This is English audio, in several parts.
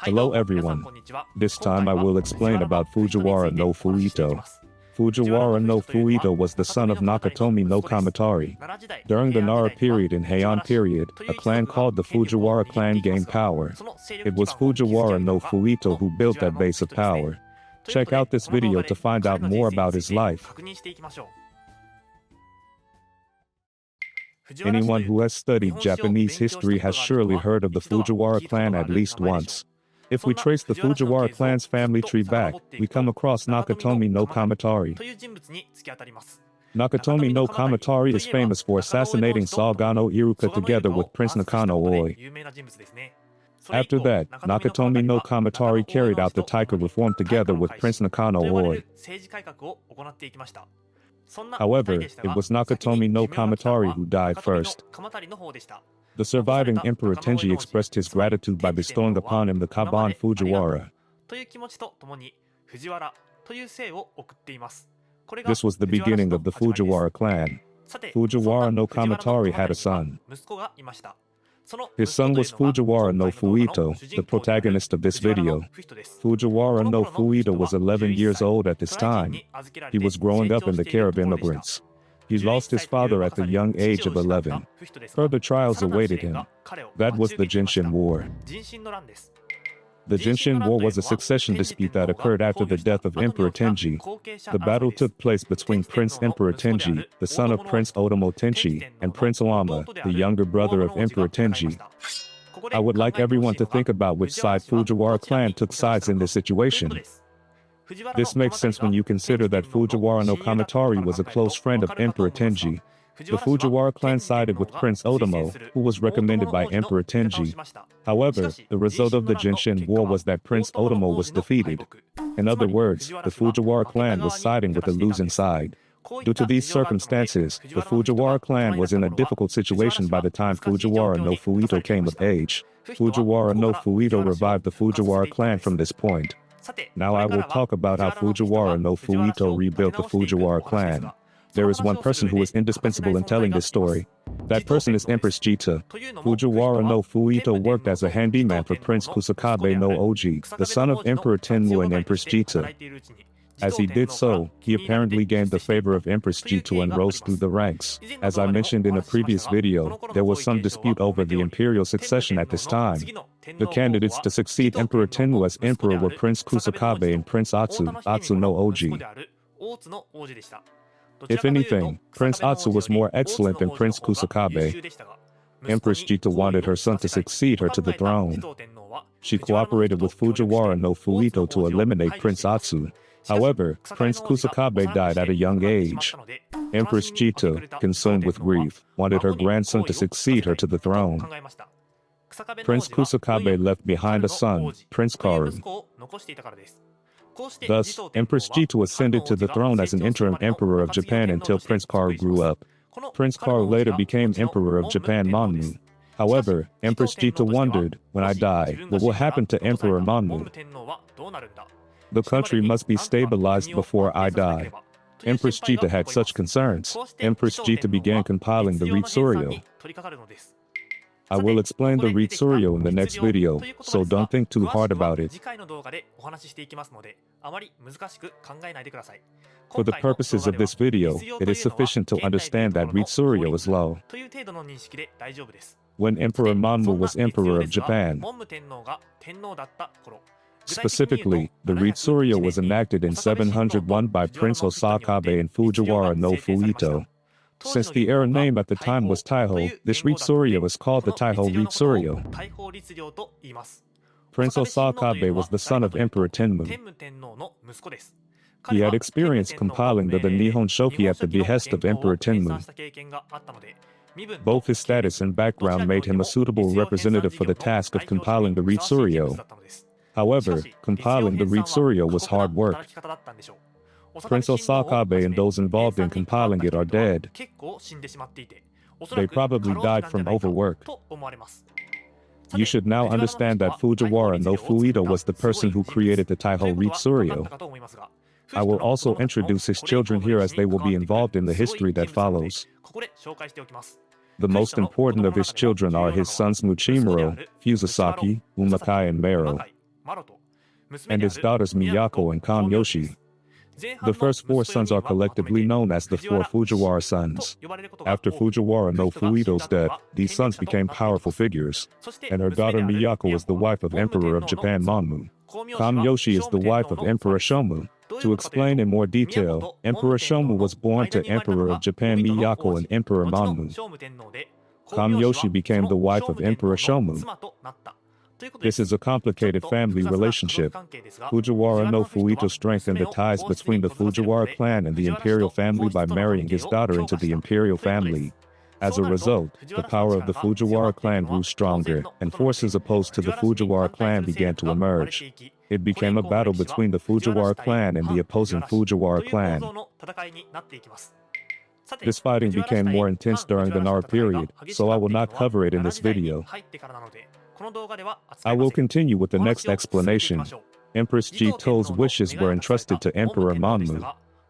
Hello everyone. This time I will explain about Fujiwara no Fuhito. Fujiwara no Fuhito was the son of Nakatomi no Kamatari. During the Nara period and Heian period, a clan called the Fujiwara clan gained power. It was Fujiwara no Fuhito who built that base of power. Check out this video to find out more about his life. Anyone who has studied Japanese history has surely heard of the Fujiwara clan at least once. If we trace the Fujiwara clan's family tree back, we come across Nakatomi no Kamatari. Nakatomi no Kamatari is famous for assassinating Sagano Iruka together with Prince Nakano Oi. After that, Nakatomi no Kamatari carried out the Taika reform together with Prince Nakano Oi. However, it was Nakatomi no Kamatari who died first. The surviving Emperor Tenji expressed his gratitude by bestowing upon him the Kaban Fujiwara. This was the beginning of the Fujiwara clan. Fujiwara no Kamatari had a son. His son was Fujiwara no Fuhito, the protagonist of this video. Fujiwara no Fuhito was 11 years old at this time. He was growing up in the care of immigrants. He lost his father at the young age of 11. Further trials awaited him. That was the Jinshin War. The Jinshin War was a succession dispute that occurred after the death of Emperor Tenji. The battle took place between Prince Emperor Tenji, the son of Prince Otomo Tenchi, and Prince Oyama, the younger brother of Emperor Tenji. I would like everyone to think about which side Fujiwara clan took sides in this situation. This makes sense when you consider that Fujiwara no Kamatari was a close friend of Emperor Tenji. The Fujiwara clan sided with Prince Otomo, who was recommended by Emperor Tenji. However, the result of the Jinshin War was that Prince Otomo was defeated. In other words, the Fujiwara clan was siding with the losing side. Due to these circumstances, the Fujiwara clan was in a difficult situation by the time Fujiwara no Fuhito came of age. Fujiwara no Fuhito revived the Fujiwara clan from this point. Now I will talk about how Fujiwara no Fuhito rebuilt the Fujiwara clan. There is one person who is indispensable in telling this story. That person is Empress Jita. Fujiwara no Fuhito worked as a handyman for Prince Kusakabe no Oji, the son of Emperor Tenmu and Empress Jita. As he did so, he apparently gained the favor of Empress Jita and rose through the ranks. As I mentioned in a previous video, there was some dispute over the imperial succession at this time. The candidates to succeed Emperor Tenmu as emperor were Prince Kusakabe and Prince Atsu no Oji. If anything, Prince Atsu was more excellent than Prince Kusakabe. Empress Jita wanted her son to succeed her to the throne. She cooperated with Fujiwara no Fuhito to eliminate Prince Atsu. However, Prince Kusakabe died at a young age. Empress Jita, consumed with grief, wanted her grandson to succeed her to the throne. Prince Kusakabe left behind a son, Prince Karu. Thus, Empress Jita ascended to the throne as an interim emperor of Japan until Prince Karu grew up. Prince Karu later became emperor of Japan Monmu. However, Empress Jita wondered, when I die, what will happen to Emperor Monmu? The country must be stabilized before I die. Empress Jita had such concerns. Empress Jita began compiling the Ritsuryo. I will explain the Ritsuryo in the next video, so don't think too hard about it. For the purposes of this video, it is sufficient to understand that Ritsuryo is low. When Emperor Monmu was emperor of Japan. Specifically, the Ritsuryo was enacted in 701 by Prince Osakabe and Fujiwara no Fuhito. Since the era name at the time was Taiho, this Ritsuryo is called the Taiho Ritsuryo. Prince Osakabe was the son of Emperor Tenmu. He had experience compiling the Nihon Shoki at the behest of Emperor Tenmu. Both his status and background made him a suitable representative for the task of compiling the Ritsuryo. However, compiling the Ritsuryo was hard work. Prince Osakabe and those involved in compiling it are dead. They probably died from overwork. You should now understand that Fujiwara no Fuhito was the person who created the Taiho Ritsuryo. I will also introduce his children here as they will be involved in the history that follows. The most important of his children are his sons Muchimuro, Fusasaki, Umakai and Mero. and his daughters Miyako and Kamyoshi. The first four sons are collectively known as the four Fujiwara sons. After Fujiwara no Fuhito's death, these sons became powerful figures, and her daughter Miyako is the wife of Emperor of Japan Monmu. Kamyoshi is the wife of Emperor Shomu. To explain in more detail, Emperor Shomu was born to Emperor of Japan Miyako and Emperor Monmu. Kamyoshi became the wife of Emperor Shomu. This is a complicated family relationship. Fujiwara no Fuhito strengthened the ties between the Fujiwara clan and the imperial family by marrying his daughter into the imperial family. As a result, the power of the Fujiwara clan grew stronger, and forces opposed to the Fujiwara clan began to emerge. It became a battle between the Fujiwara clan and the opposing Fujiwara clan. This fighting became more intense during the Nara period, so I will not cover it in this video. I will continue with the next explanation. Empress Jito's wishes were entrusted to Emperor Monmu.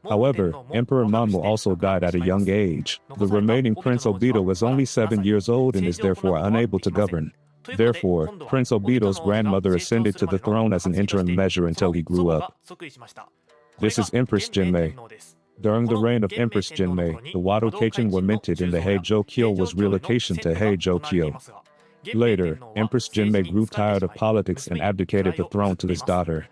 However, Emperor Monmu also died at a young age. The remaining Prince Obito is only 7 years old and is therefore unable to govern. Therefore, Prince Obito's grandmother ascended to the throne as an interim measure until he grew up. This is Empress Jinmei. During the reign of Empress Jinmei, the Wado Keichin were minted and the Heijō-kyo was relocation to Heijō-kyo. Later, Empress Jinmei grew tired of politics and abdicated the throne to his daughter.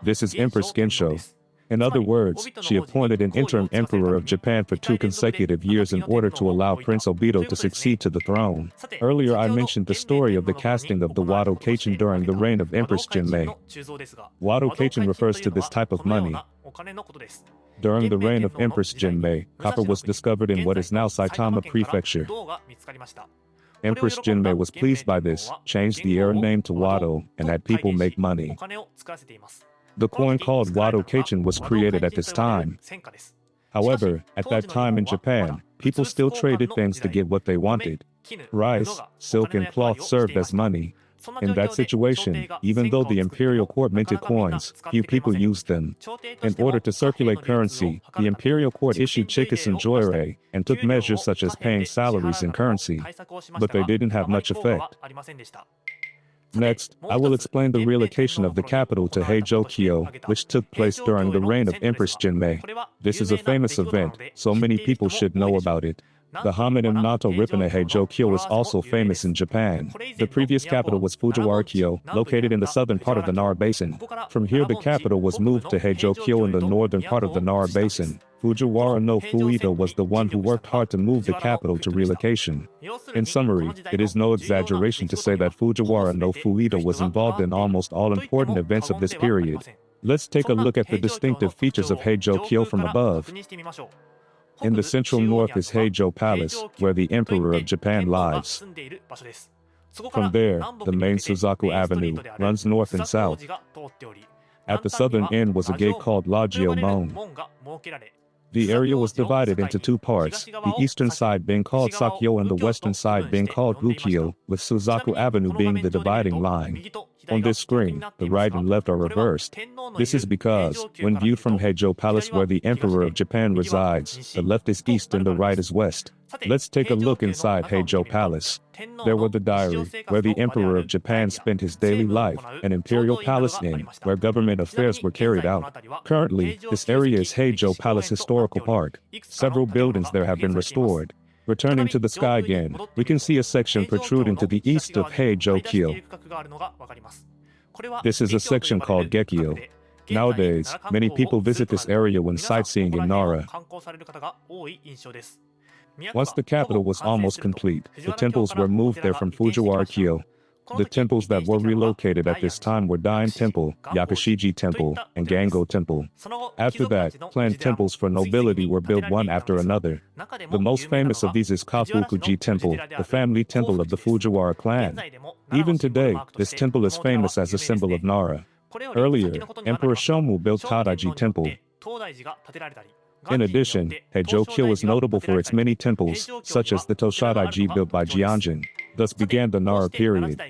This is Empress Gensho. In other words, she appointed an interim emperor of Japan for 2 consecutive years in order to allow Prince Obito to succeed to the throne. Earlier I mentioned the story of the casting of the Wado Keichin during the reign of Empress Jinmei. Wado Keichin refers to this type of money. During the reign of Empress Jinmei, copper was discovered in what is now Saitama Prefecture. Empress Jinmei was pleased by this, changed the era name to Wado, and had people make money. The coin called Wado Keichin was created at this time. However, at that time in Japan, people still traded things to get what they wanted. Rice, silk and cloth served as money. In that situation, even though the imperial court minted coins, few people used them. In order to circulate currency, the imperial court issued chikusen joirei and took measures such as paying salaries in currency. But they didn't have much effect. Next, I will explain the relocation of the capital to Heijō-kyo, which took place during the reign of Empress Jinmei. This is a famous event, so many people should know about it. The homonym Nanto Rippon Heijō-kyo is also famous in Japan. The previous capital was Fujiwara-kyo, located in the southern part of the Nara Basin. From here the capital was moved to Heijō-kyo in the northern part of the Nara Basin. Fujiwara no Fuhito was the one who worked hard to move the capital to relocation. In summary, it is no exaggeration to say that Fujiwara no Fuhito was involved in almost all important events of this period. Let's take a look at the distinctive features of Heijō-kyo from above. In the central north is Heijo Palace, where the Emperor of Japan lives. From there, the main Suzaku Avenue runs north and south. At the southern end was a gate called Lagio Mon. The area was divided into 2 parts, the eastern side being called Sakyo and the western side being called Rukyo, with Suzaku Avenue being the dividing line. On this screen, the right and left are reversed. This is because, when viewed from Heijo Palace where the Emperor of Japan resides, the left is east and the right is west. Let's take a look inside Heijo Palace. There were the diary, where the Emperor of Japan spent his daily life, an Imperial Palace Inn, where government affairs were carried out. Currently, this area is Heijo Palace Historical Park. Several buildings there have been restored. Returning to the sky again, we can see a section protruding to the east of Heijō-kyo. This is a section called Gekyo. Nowadays, many people visit this area when sightseeing in Nara. Once the capital was almost complete, the temples were moved there from Fujiwara-kyo. The temples that were relocated at this time were Dain Temple, Yakushiji Temple, and Gango Temple. After that, clan temples for nobility were built one after another. The most famous of these is Kafukuji Temple, the family temple of the Fujiwara clan. Even today, this temple is famous as a symbol of Nara. Earlier, Emperor Shomu built Tadaiji Temple. In addition, Heijō-kyo is notable for its many temples, such as the Toshadaiji built by Jianjin. Thus began the Nara period.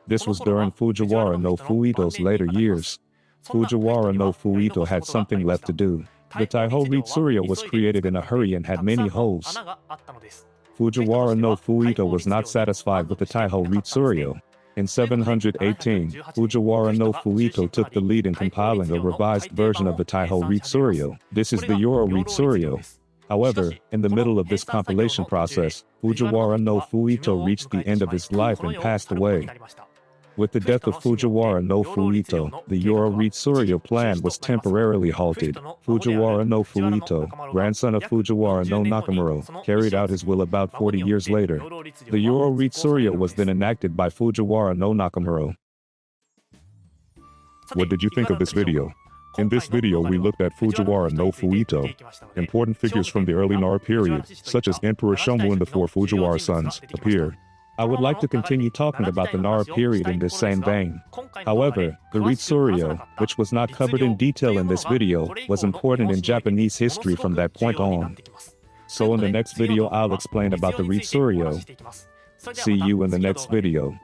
This was during Fujiwara no Fuhito's later years. Fujiwara no Fuhito had something left to do. The Taiho Ritsuryo was created in a hurry and had many holes. Fujiwara no Fuhito was not satisfied with the Taiho Ritsuryo. In 718, Fujiwara no Fuhito took the lead in compiling a revised version of the Taiho Ritsuryo. This is the Yoro Ritsuryo. However, in the middle of this compilation process, Fujiwara no Fuhito reached the end of his life and passed away. With the death of Fujiwara no Fuhito, the Yoro Ritsuryo plan was temporarily halted. Fujiwara no Fuhito, grandson of Fujiwara no Nakamura, carried out his will about 40 years later. The Yoro Ritsuryo was then enacted by Fujiwara no Nakamura. What did you think of this video? In this video we looked at Fujiwara no Fuhito. Important figures from the early Nara period, such as Emperor Shomu and the four Fujiwara sons, appeared. I would like to continue talking about the Nara period in this same vein. However, the Ritsuryo, which was not covered in detail in this video, was important in Japanese history from that point on. So in the next video I'll explain about the Ritsuryo. See you in the next video.